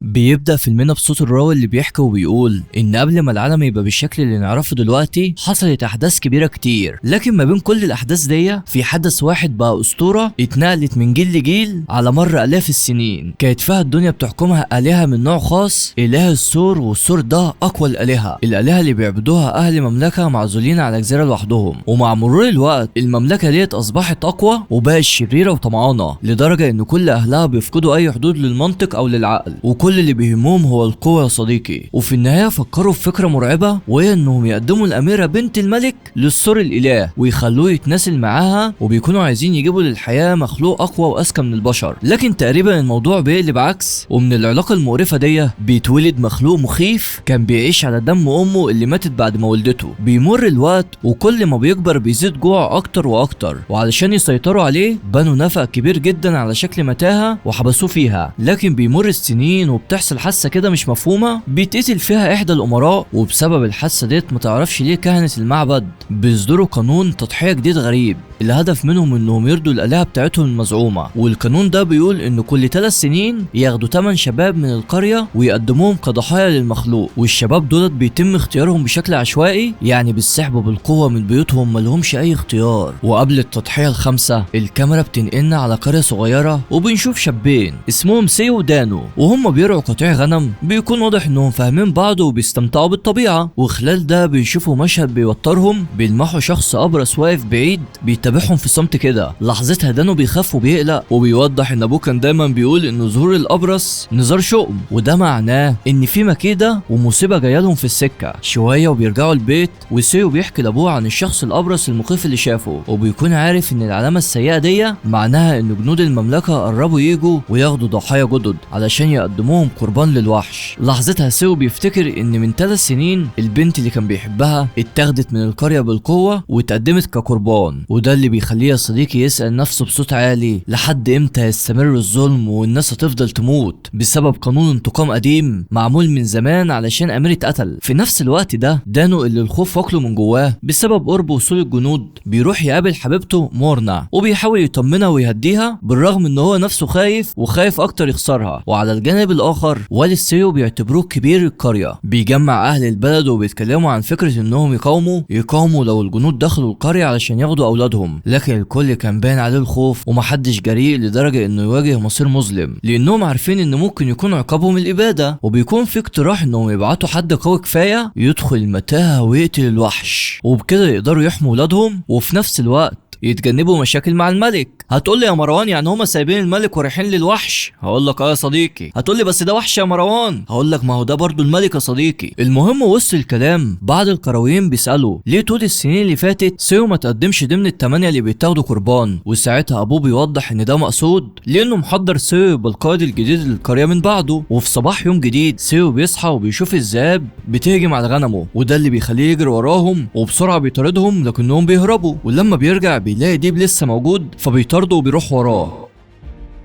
بيبدأ فيلمنا بصوت الراوي اللي بيحكي وبيقول إن قبل ما العالم يبقى بالشكل اللي نعرفه دلوقتي حصلت أحداث كبيرة كتير، لكن ما بين كل الأحداث دي في حدث واحد بقى أسطورة اتنقلت من جيل لجيل على مر آلاف السنين. كانت فيها الدنيا بتحكمها آلهة من نوع خاص، إله الثور، والثور ده أقوى الآلهة اللي بيعبدوها أهل مملكة معزولين على جزيرة لوحدهم. ومع مرور الوقت المملكة ديت أصبحت أقوى وبقت شريرة وطمعانة لدرجة إن كل أهلها بيفقدوا أي حدود للمنطق أو للعقل، وكل اللي بيهمهم هو القوة يا صديقي. وفي النهاية فكروا في فكرة مرعبة، وهي انهم يقدموا الأميرة بنت الملك للثور الإله ويخلوه يتناسل معاها، وبيكونوا عايزين يجيبوا للحياة مخلوق أقوى وأذكى من البشر. لكن تقريبا الموضوع بيقلب عكس، ومن العلاقة المقرفة دي بيتولد مخلوق مخيف كان بيعيش على دم أمه اللي ماتت بعد ما ولدته. بيمر الوقت وكل ما بيكبر بيزيد جوع أكتر وأكتر، وعلشان يسيطروا عليه بنوا نفق كبير جدا على شكل متاهة وحبسوه فيها. لكن بيمر السنين وبتحصل حادثة كده مش مفهومة بيتقتل فيها إحدى الأمراء، وبسبب الحادثة ديت متعرفش ليه كهنة المعبد بيصدروا قانون تضحية جديد غريب الهدف منهم انهم يرضوا الآلهة بتاعتهم المزعومة. والقانون ده بيقول ان كل 3 سنين ياخدوا 8 شباب من القرية ويقدموهم كضحايا للمخلوق، والشباب دولت بيتم اختيارهم بشكل عشوائي، يعني بالسحب بالقوة من بيوتهم ملهمش اي اختيار. وقبل التضحية الخامسة الكاميرا بتنقلنا على قرية صغيرة وبنشوف شابين اسمهم سيو ودانو، وهم بيرعوا قطيع غنم. بيكون واضح انهم فاهمين بعض وبيستمتعوا بالطبيعة، وخلال ده بيشوفوا مشهد بيوترهم، بيلمحوا شخص ابرص واقف بعيد بيتابعهم في صمت كده. لحظتها دانو بيخاف وبيقلق، وبيوضح ان ابوه كان دايما بيقول ان ظهور الابرص نزار شؤم، وده معناه ان في مكيده ومصيبه جايه لهم في السكه. شويه وبيرجعوا البيت وسيو بيحكي لابوه عن الشخص الابرص المخيف اللي شافه، وبيكون عارف ان العلامه السيئه دي معناها ان جنود المملكه قربوا يجوا وياخدوا ضحايا جدد علشان يقدموهم قربان للوحش. لحظتها سيو بيفتكر ان من 3 سنين البنت اللي كان بيحبها اتاخدت من القريه بالقوه واتقدمت كقربان، وده اللي بيخليه يا صديقي يسأل نفسه بصوت عالي لحد امتى يستمر الظلم والناس هتفضل تموت بسبب قانون انتقام قديم معمول من زمان علشان امير اتقتل. في نفس الوقت ده دانو اللي الخوف واكله من جواه بسبب قرب وصول الجنود بيروح يقابل حبيبته مورنا، وبيحاول يطمنها ويهديها بالرغم ان هو نفسه خايف وخايف اكتر يخسرها. وعلى الجانب الاخر والد سيو بيعتبروه كبير القرية، بيجمع اهل البلد وبيتكلموا عن فكرة انهم يقاوموا لو الجنود دخلوا القرية علشان ياخدوا اولادهم. لكن الكل كان باين عليه الخوف ومحدش جريء لدرجة انه يواجه مصير مظلم، لانهم عارفين ان ممكن يكون عقابهم الابادة. وبيكون في اقتراح انهم يبعتوا حد قوي كفاية يدخل المتاهة ويقتل الوحش، وبكده يقدروا يحموا ولادهم وفي نفس الوقت يتجنبوا مشاكل مع الملك. هتقول لي يا مروان يعني هما سايبين الملك ورايحين للوحش؟ هقول لك يا صديقي. هتقول لي بس ده وحش يا مروان؟ هقول لك ما هو ده برضو الملك يا صديقي. المهم وسط الكلام بعض القرويين بيسالوا ليه طول السنين اللي فاتت سيو ما تقدمش ضمن ال8 اللي بيتاخدوا قربان، وساعتها ابوه بيوضح ان ده مقصود لانه محضر سيو بالقائد الجديد للقريه من بعده. وفي صباح يوم جديد سيو بيصحى وبيشوف الذئاب بتهجم على غنمه، وده اللي بيخليه يجري وراهم وبسرعه بيطاردهم لكنهم بيهربوا. ولما بيرجع بيلاقي ديب لسه موجود فبيطارده وبيروح وراه،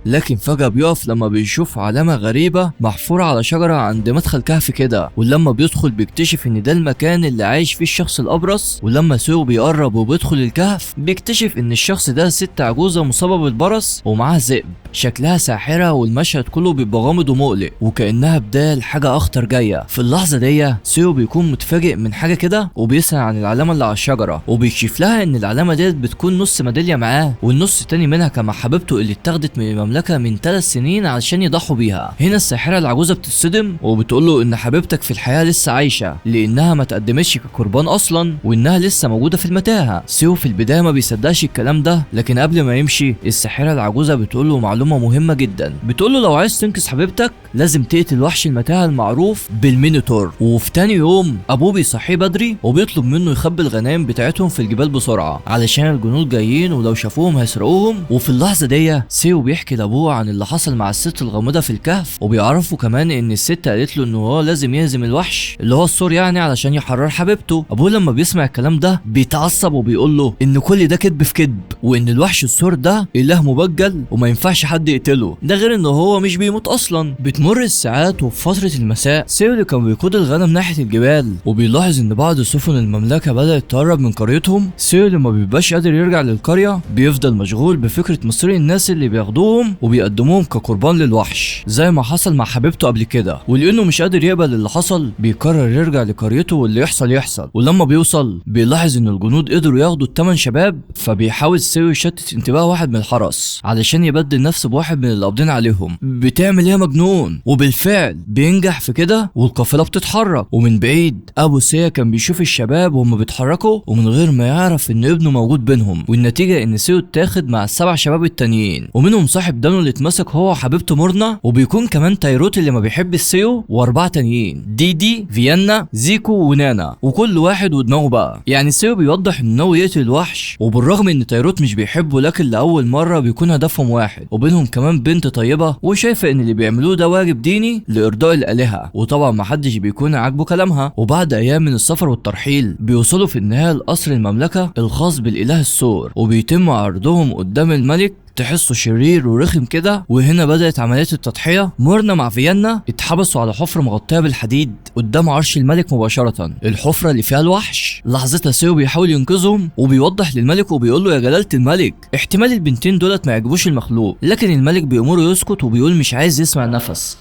لكن فجأة بيقف لما بيشوف علامة غريبة محفورة على شجرة عند مدخل كهف كده. ولما بيدخل بيكتشف ان ده المكان اللي عايش فيه الشخص الابرص. ولما سيو بيقرب وبيدخل الكهف بيكتشف ان الشخص ده ست عجوزة مصابة بالبرص ومعاها ذئب شكلها ساحرة، والمشهد كله بيبقى غامض ومقلق وكأنها بداية لحاجة اخطر جاية. في اللحظة دي سيو بيكون متفاجئ من حاجة كده وبيسأل عن العلامة اللي على الشجرة، وبيكشف لها ان العلامة ديت بتكون نص ميدالية معاه، والنص التاني منها كان مع حبيبته اللي اتاخدت من المملكة من 3 سنين علشان يضحوا بيها. هنا الساحرة العجوزة بتتصدم وبتقول له ان حبيبتك في الحياة لسه عايشة لانها ما تقدمتش كقربان اصلا، وانها لسه موجودة في المتاهة. سيو في البداية ما بيصدقش الكلام ده، لكن قبل ما يمشي الساحرة العجوزة بتقول له معلومة مهمة جدا. بتقول له لو عايز تنقذ حبيبتك لازم تقتل وحش المتاهة المعروف بالمينوتور. وفي تاني يوم ابوه بيصحيه بدري وبيطلب منه يخبي الغنائم بتاعتهم في الجبال بسرعة علشان الجنود جايين ولو شافوهم هيسرقوهم. وفي اللحظة دي سيو بيحكي لابوه عن اللي حصل مع الست الغامضة في الكهف، وبيعرفوا كمان ان الست قالت له انه هو لازم يهزم الوحش اللي هو الثور يعني علشان يحرر حبيبته. ابوه لما بيسمع الكلام ده بيتعصب وبيقول له ان كل ده كذب في كذب، وان الوحش الثور ده اله مبجل وما ينفعش حد يقتله، ده غير انه هو مش بيموت اصلا. بتمر الساعات وفي فترة المساء سيو اللي كان بيقود الغنم ناحية الجبال وبيلاحظ ان بعض سفن المملكة بدأت تقرب من قريتهم. سيو اللي ما بيبقاش قادر يرجع للقرية بيفضل مشغول بفكرة مصير الناس اللي بياخدوهم بياخدوهم وبيقدموهم كقربان للوحش زي ما حصل مع حبيبته قبل كده، ولانه مش قادر يقبل اللي حصل بيقرر يرجع لقريته واللي يحصل يحصل. ولما بيوصل بيلاحظ ان الجنود قدروا ياخدوا ال8 شباب، فبيحاول سيو يشتت انتباه واحد من الحرس علشان يبدل نفسه بواحد من اللي قابضين عليهم. بتعمل ايه يا مجنون؟ وبالفعل بينجح في كده والقافله بتتحرك. ومن بعيد ابو سيا كان بيشوف الشباب وهم بيتحركوا ومن غير ما يعرف ان ابنه موجود بينهم، والنتيجه ان سيو اتاخد مع ال7 شباب التانيين، ومنهم صاحب دانو اللي اتمسك هو وحبيبته مورنا، وبيكون كمان تايروت اللي ما بيحب السيو، و4 تانيين ديدي، فيينا، زيكو ونانا، وكل واحد ودماغه بقى. يعني سيو بيوضح انه ناوي يقتل الوحش، وبالرغم ان تايروت مش بيحبه لكن لاول مره بيكون هدفهم واحد، وبينهم كمان بنت طيبه وشايفه ان اللي بيعملوه ده واجب ديني لارضاء الالهه، وطبعا محدش بيكون عاجبه كلامها. وبعد ايام من السفر والترحيل بيوصلوا في النهايه لقصر المملكه الخاص بالاله الثور، وبيتم عرضهم قدام الملك تحسه شرير ورخم كده. وهنا بدأت عمليات التضحية. مورنا مع فيينا اتحبسوا على حفرة مغطية بالحديد قدام عرش الملك مباشرة، الحفرة اللي فيها الوحش. لحظتها سيو بيحاول ينقذهم وبيوضح للملك وبيقول له يا جلالة الملك احتمال البنتين دولت ما يعجبوش المخلوق، لكن الملك بيأمره يسكت وبيقول مش عايز يسمع النفس.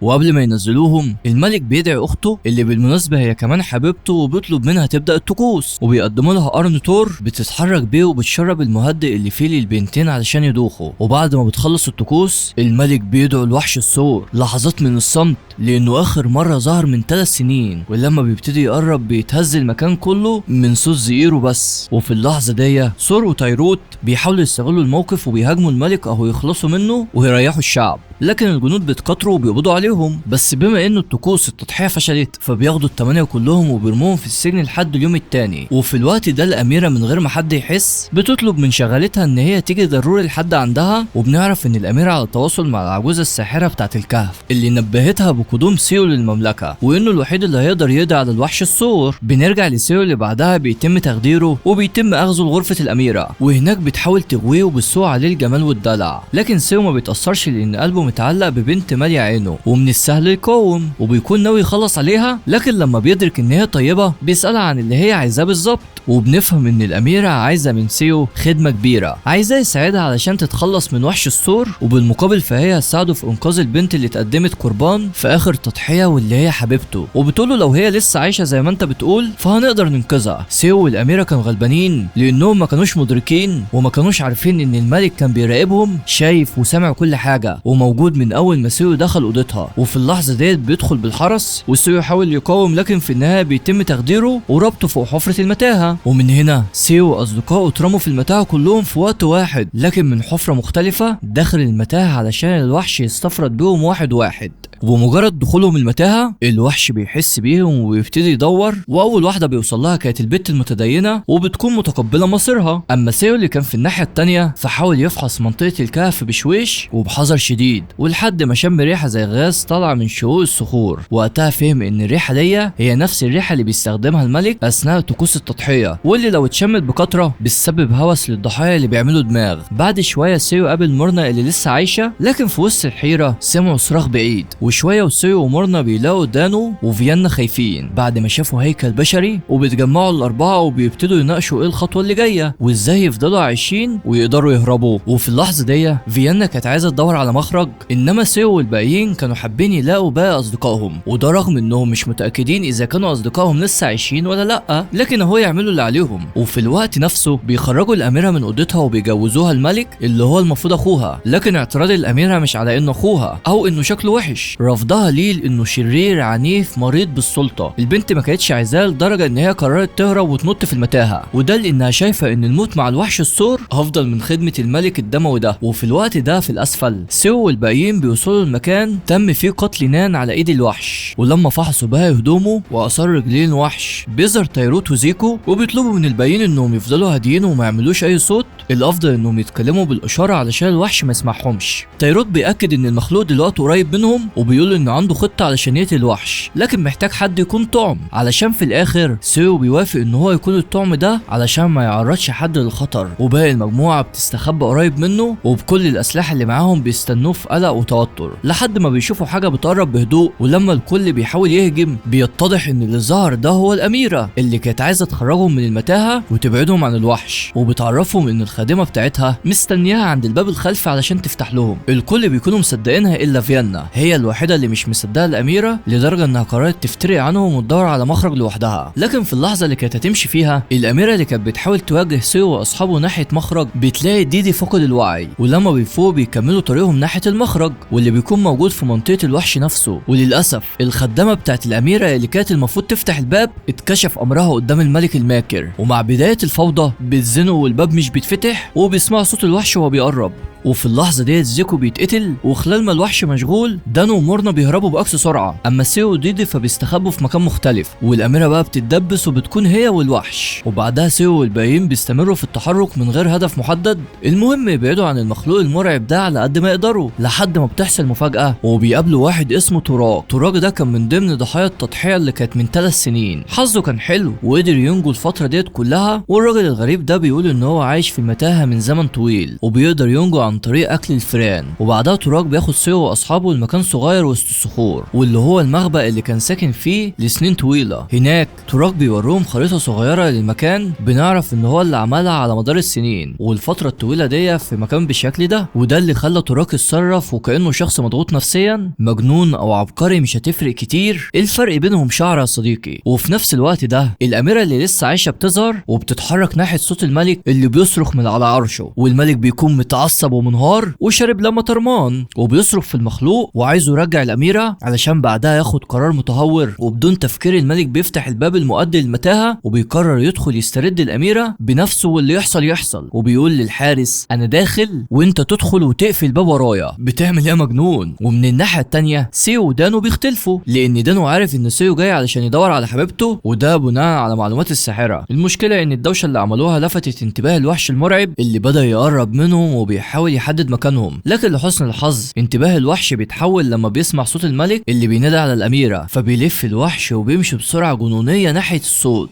وقبل ما ينزلوهم الملك بيدعي اخته اللي بالمناسبه هي كمان حبيبته وبيطلب منها تبدا الطقوس، وبيقدموا لها قرن تور بتتحرك بيه وبتشرب المهدئ اللي فيه للبنتين علشان يدوخوا. وبعد ما بتخلص الطقوس الملك بيدعو الوحش الثور. لحظات من الصمت لانه اخر مره ظهر من 3 سنين، ولما بيبتدي يقرب بيتهز المكان كله من صوت زئيره بس. وفي اللحظه دي ثور وتايروت بيحاولوا يستغلوا الموقف وبيهاجموا الملك اهو يخلصوا منه ويريحوا الشعب، لكن الجنود بيتكتروا وبيقبضوا عليهم. بس بما انه الطقوس التضحيه فشلت فبياخدوا ال8 كلهم وبيرموهم في السجن لحد اليوم التاني. وفي الوقت ده الاميره من غير ما حد يحس بتطلب من شغالتها ان هي تيجي ضروري لحد عندها، وبنعرف ان الاميره على تواصل مع العجوزه الساحره بتاعه الكهف اللي نبهتها بقدوم سيو للمملكه وانه الوحيد اللي هيقدر يقضي على الوحش الثور. بنرجع لسيو اللي بعدها بيتم تخديره وبيتم اخذه لغرفه الاميره، وهناك بتحاول تغويه وبتسوق عليه الجمال والدلع، لكن سيو ما بيتاثرش لان قلبه متعلق ببنت ماليه عينه ومن السهل يقاوم، وبيكون ناوي يخلص عليها. لكن لما بيدرك ان هي طيبه بيسالها عن اللي هي عايزاه بالظبط، وبنفهم ان الاميره عايزه من سيو خدمه كبيره، عايزاه يساعدها علشان تتخلص من وحش الثور، وبالمقابل فهي هتساعده في انقاذ البنت اللي اتقدمت قربان في اخر تضحيه واللي هي حبيبته. وبتقوله لو هي لسه عايشه زي ما انت بتقول فهنقدر ننقذها. سيو والاميره كانوا غلبانين لانهم ما كانوش مدركين وما كانوش عارفين ان الملك كان بيراقبهم، شايف وسامع كل حاجه وموجود من اول ما سيو دخل اوضتها. وفي اللحظه ديت بيدخل بالحرس وسيو يحاول يقاوم، لكن في النهايه بيتم تخديره وربطه فوق حفره المتاهه. ومن هنا سيو واصدقائه اترموا في المتاهه كلهم في وقت واحد، لكن من حفره مختلفه داخل المتاهه علشان الوحش يستفرد بيهم واحد واحد. وبمجرد دخولهم المتاهه الوحش بيحس بيهم وبيبتدي يدور، واول واحده بيوصل لها كانت البت المتدينه وبتكون متقبله مصيرها. اما سيو اللي كان في الناحيه التانيه فحاول يفحص منطقه الكهف بشويش وبحذر شديد، ولحد ما شم ريحه زي غاز طالعه من شقوق الصخور. وقتها فهم ان الريحه دي هي نفس الريحه اللي بيستخدمها الملك اثناء طقوس التضحيه، واللي لو اتشمت بكتره بتسبب هوس للضحايا اللي بيعملوا دماغ. بعد شويه سيو قابل مورنا اللي لسه عايشه، لكن في وسط الحيره سمعوا صراخ بعيد، وشويه وسيو ومورنا بيلاقوا دانو وفيينا خايفين بعد ما شافوا هيكل بشري، وبيتجمعوا الاربعه وبيبتدوا يناقشوا ايه الخطوه اللي جايه وازاي يفضلوا عايشين ويقدروا يهربوا. وفي اللحظه دي فيينا كانت عايزه تدور على مخرج، انما سيو والباقيين كانوا حابين يلاقوا باقي اصدقائهم، وده رغم انهم مش متاكدين اذا كانوا اصدقائهم لسه عايشين ولا لا، لكن اهو يعملوا اللي عليهم. وفي الوقت نفسه بيخرجوا الاميره من اوضتها وبيجوزوها الملك اللي هو المفروض اخوها، لكن اعتراض الاميره مش على انه اخوها او انه شكله وحش، رفضها ليه لانه شرير عنيف مريض بالسلطه. البنت ما كانتش عايزاه لدرجه ان هي قررت تهرب وتنط في المتاهه، وده لانها شايفه ان الموت مع الوحش الثور افضل من خدمه الملك الدموي ده. وفي الوقت ده في الاسفل سيو والباقيين بيوصلوا المكان تم فيه قتل نان على ايد الوحش، ولما فحصوا بقى هدومه واثار رجلين الوحش بيظهر تايروت وزيكو، وبيطلبوا من الباقيين انهم يفضلوا هاديين وما يعملوش اي صوت، الافضل انهم يتكلموا بالاشاره علشان الوحش ما يسمعهمش. تايروت بيأكد ان المخلوق دلوقتي قريب منهم وبيقول انه عنده خطة علشان يقتل الوحش، لكن محتاج حد يكون طعم، علشان في الاخر سيو بيوافق ان هو يكون الطعم ده علشان ما يعرضش حد للخطر. وباقي المجموعة بتستخبى قريب منه، وبكل الاسلحة اللي معاهم بيستنوه في قلق وتوتر لحد ما بيشوفوا حاجة بتقرب بهدوء. ولما الكل بيحاول يهجم بيتضح ان اللي ظهر ده هو الاميرة اللي كانت عايزة تخرجهم من المتاهة وتبعدهم عن الوحش، وبتعرفهم ان الخادمة بتاعتها مستنياها عند الباب الخلفي علشان تفتح لهم. الكل بيكونوا مصدقينها الا فيانا، هي الوحيدة اللي مش مصدقة الاميرة لدرجة انها قررت تفترق عنهم وتدور على مخرج لوحدها. لكن في اللحظة اللي كانت هتمشي فيها الاميرة اللي كانت بتحاول تواجه سيو واصحابه ناحية مخرج، بتلاقي ديدي فقد الوعي، ولما بيفوقوا بيكملوا طريقهم ناحية المخرج واللي بيكون موجود في منطقة الوحش نفسه. وللاسف الخدامة بتاعت الاميرة اللي كانت المفروض تفتح الباب اتكشف امرها قدام الملك الماكر، ومع بداية الفوضى بيتزنقوا والباب مش بيتفتح وبيسمعوا صوت الوحش وهو بيقرب. وفي اللحظة ديت زيكو بيتقتل، وخلال ما الوحش مشغول دانو ومورنا بيهربوا بأقصى سرعة، أما سيو وديدي فبيستخبوا في مكان مختلف، والأميرة بقى بتتدبس وبتكون هي والوحش. وبعدها سيو والباقيين بيستمروا في التحرك من غير هدف محدد، المهم يبعدوا عن المخلوق المرعب ده على قد ما يقدروا، لحد ما بتحصل مفاجأة وبيقابلوا واحد اسمه توراك ده كان من ضمن ضحايا التضحية اللي كانت من 3 سنين. حظه كان حلو وقدر ينجو الفترة ديت كلها، والراجل الغريب ده بيقول ان هو عايش في المتاهة من زمن طويل وبيقدر ينجو عن طريق اكل الفئران. وبعدها توراك بياخد سيو واصحابه لمكان صغير وسط الصخور، واللي هو المخبأ اللي كان ساكن فيه لسنين طويله. هناك توراك بيوروهم خريطه صغيره للمكان، بنعرف ان هو اللي عملها على مدار السنين والفتره الطويله دي في مكان بالشكل ده، وده اللي خلى توراك يتصرف وكانه شخص مضغوط نفسيا، مجنون او عبقري مش هتفرق كتير، الفرق بينهم شعر يا صديقي. وفي نفس الوقت ده الاميره اللي لسه عايشه بتظهر وبتتحرك ناحيه صوت الملك اللي بيصرخ من على عرشه، والملك بيكون متعصب ومنهار وشارب لما طرمان، وبيصرخ في المخلوق وعايزه يرجع الاميره علشان بعدها ياخد قرار متهور. وبدون تفكير الملك بيفتح الباب المؤدي للمتاهه وبيقرر يدخل يسترد الاميره بنفسه، واللي يحصل وبيقول للحارس انا داخل وانت تدخل وتقفل الباب ورايا. بتعمل ايه يا مجنون؟ ومن الناحيه التانيه سيو ودانو بيختلفوا، لان دانو عارف ان سيو جاي علشان يدور على حبيبته، وده بناء على معلومات الساحره. المشكله ان الدوشه اللي عملوها لفتت انتباه الوحش المرعب اللي بدا يقرب منهم وبيحاول يحدد مكانهم. لكن لحسن الحظ انتباه الوحش بيتحول لما بيسمع صوت الملك اللي بينادي على الاميره، فبيلف الوحش وبيمشي بسرعه جنونيه ناحيه الصوت.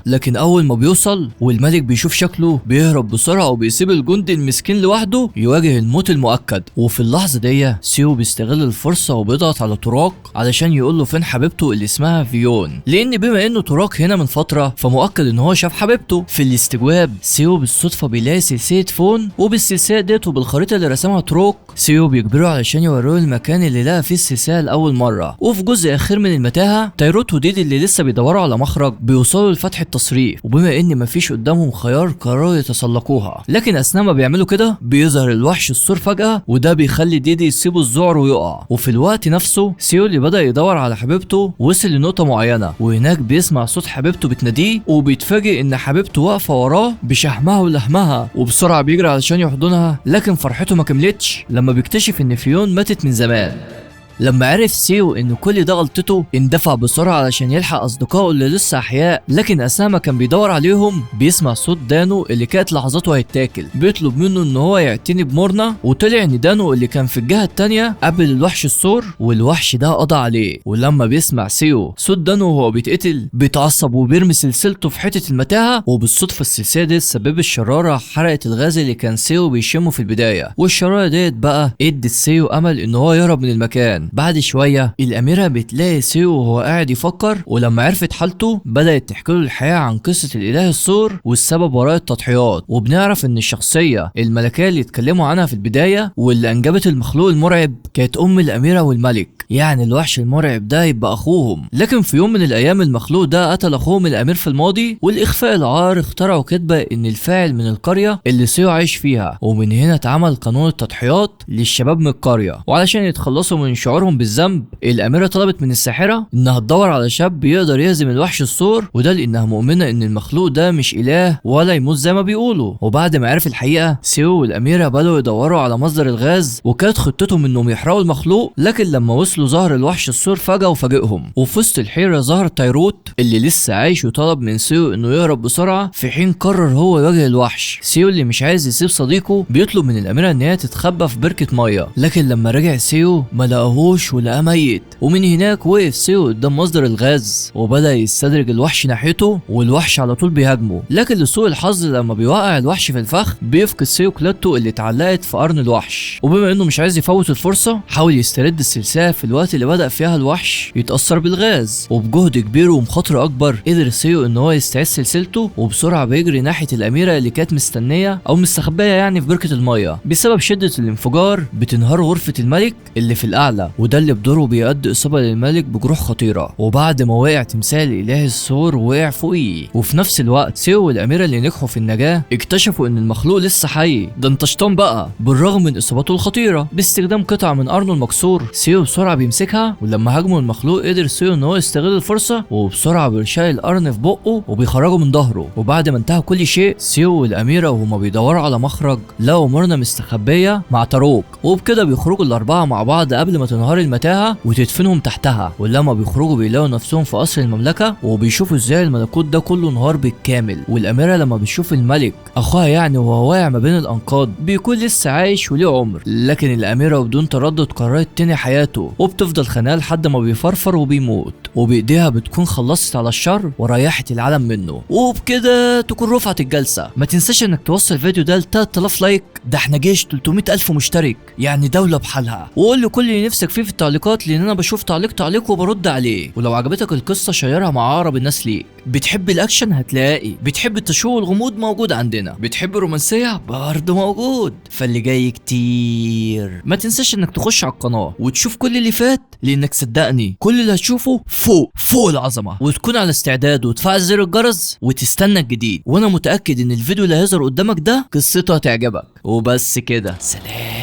لكن اول ما بيوصل والملك بيشوف شكله بيهرب بسرعه وبيسيب الجندي المسكين لوحده يواجه الموت المؤكد. وفي اللحظه دي سيو بيستغل الفرصه وبيضغط على توراك علشان يقول له فين حبيبته اللي اسمها فيون، لان بما انه توراك هنا من فتره فمؤكد ان هو شاف حبيبته. في الاستجواب سيو بالصدفه بيلاقي سلسله فون، وبالسلسله ديت وبالخريطه اللي رسمها توراك سيو بيجبره علشان يوروه المكان اللي لقى فيه السلسله لاول مره. وفي جزء اخير من المتاهه تايروت وديدي اللي لسه بيدوروا على مخرج بيوصلوا لفتح التصريف، وبما ان مفيش قدامهم خيار قرروا يتسلقوها. لكن اثناء ما بيعملوا كده بيظهر الوحش السور فجاه، وده بيخلي ديدي يسيبوا الذعر ويقع. وفي الوقت نفسه سيو اللي بدا يدور على حبيبته وصل لنقطه معينه، وهناك بيسمع صوت حبيبته بتناديه، وبيتفاجئ ان حبيبته واقفه وراه بشحمها ولحمها، وبسرعه بيجري علشان يحضنها. لكن فرحته ما كملتش لما بيكتشف ان فيون ماتت من زمان. لما عرف سيو ان كل ده غلطته اندفع بسرعه علشان يلحق اصدقائه اللي لسه احياء، لكن اثناء ما كان بيدور عليهم بيسمع صوت دانو اللي كانت لحظاته هيتاكل بيطلب منه ان هو يعتني بمورنا، وطلع ان دانو اللي كان في الجهه التانيه قابل الوحش السور والوحش ده قضى عليه. ولما بيسمع سيو صوت دانو وهو بيتقتل بيتعصب وبيرمي سلسلته في حته المتاهه، وبالصدفه السلسله دي سببت الشراره حرقت الغاز اللي كان سيو بيشمه في البدايه، والشراره ديت بقى ادت سيو امل ان هو يهرب من المكان. بعد شويه الاميره بتلاقي سيو وهو قاعد يفكر، ولما عرفت حالته بدات تحكي له الحياه عن قصه الاله السور والسبب وراء التضحيات. وبنعرف ان الشخصيه الملكيه اللي اتكلموا عنها في البدايه واللي انجبت المخلوق المرعب كانت ام الاميره والملك، يعني الوحش المرعب ده يبقى اخوهم. لكن في يوم من الايام المخلوق ده قتل اخوهم الامير في الماضي، والاخفاء العار اخترعوا كذبه ان الفاعل من القريه اللي سيو عايش فيها، ومن هنا اتعمل قانون التضحيات للشباب من القريه، وعلشان يتخلصوا من شعور شعورهم بالذنب، الاميره طلبت من الساحره انها تدور على شاب يقدر يهزم الوحش الثور، وده لانها مؤمنه ان المخلوق ده مش اله ولا يموت زي ما بيقولوا. وبعد ما عرف الحقيقه، سيو والاميره بدأوا يدوروا على مصدر الغاز، وكانت خطتهم انهم يحرقوا المخلوق. لكن لما وصلوا ظهر الوحش الثور فجأة وفاجئهم، وفي وسط الحيره ظهر تايروت اللي لسه عايش، وطلب من سيو انه يهرب بسرعه، في حين قرر هو يواجه الوحش. سيو اللي مش عايز يسيب صديقه بيطلب من الاميره ان هي تتخبى في بركه ميه، لكن لما رجع سيو ما لقاهوش ولقاه ميت. ومن هناك وقف سيو قدام مصدر الغاز وبدأ يستدرج الوحش ناحيته، والوحش على طول بيهاجمه. لكن لسوء الحظ لما بيوقع الوحش في الفخ بيفقد سيو كلادته اللي اتعلقت في قرن الوحش، وبما انه مش عايز يفوت الفرصه حاول يسترد السلسله في الوقت اللي بدأ فيها الوحش يتأثر بالغاز. وبجهد كبير ومخاطره اكبر قدر سيو ان هو يستعيد سلسلته، وبسرعه بيجري ناحيه الاميره اللي كانت مستنيه او مستخبيه يعني في بركه الميه. بسبب شده الانفجار بتنهار غرفه الملك اللي في الاعلى، وده اللي بدوره بيؤدي اصابه للملك بجروح خطيره. وبعد ما وقع تمثال اله الثور وقع فوقيه. وفي نفس الوقت سيو والاميره اللي نجحوا في النجاه اكتشفوا ان المخلوق لسه حي. ده انت شطان بقى، بالرغم من اصاباته الخطيره. باستخدام قطعه من قرنه المكسور سيو بسرعه بيمسكها، ولما هاجموا المخلوق قدر سيو ان هو يستغل الفرصه وبسرعه بيرشق القرن في بقه وبيخرجه من ظهره. وبعد ما انتهى كل شيء، سيو والاميره وهما بيدوروا على مخرج لقوا مرنا مستخبيه مع تاروك، وبكده بيخرجوا الاربعه مع بعض قبل ما تنهار المتاهه وتدفنهم تحتها. ولما بيخرجوا بيلاقوا نفسهم في قصر المملكه، وبيشوفوا ازاي الملكوت ده كله انهار بالكامل. والاميره لما بتشوف الملك اخوها يعني وهو واقع ما بين الانقاض بيكون لسه عايش وليه عمر، لكن الاميره بدون تردد قررت تنهي حياته، وبتفضل خانقاه لحد ما بيفرفر وبيموت، وبايديها بتكون خلصت على الشر وريحت العالم منه. وبكده تكون رفعت الجلسه. ما تنساش انك توصل الفيديو ده ل 3000 لايك، ده احنا جيش 300,000 مشترك، يعني دوله بحالها. وقول لي كل اللي نفسك فيه في التعليقات، لان انا بشوف تعليق وبرد عليه. ولو عجبتك القصه شيرها مع اقرب الناس ليك. بتحب الاكشن هتلاقي، بتحب التشويق والغموض موجود عندنا، بتحب الرومانسيه برضه موجود، فاللي جاي كتير. ما تنساش انك تخش على القناه وتشوف كل اللي فات، لانك صدقني كل اللي هتشوفه فوق العظمه. وتكون على استعداد وتفعل زر الجرس وتستنى الجديد، وانا متاكد ان الفيديو اللي هيظهر قدامك ده قصته هتعجبك. وبس كده، سلام.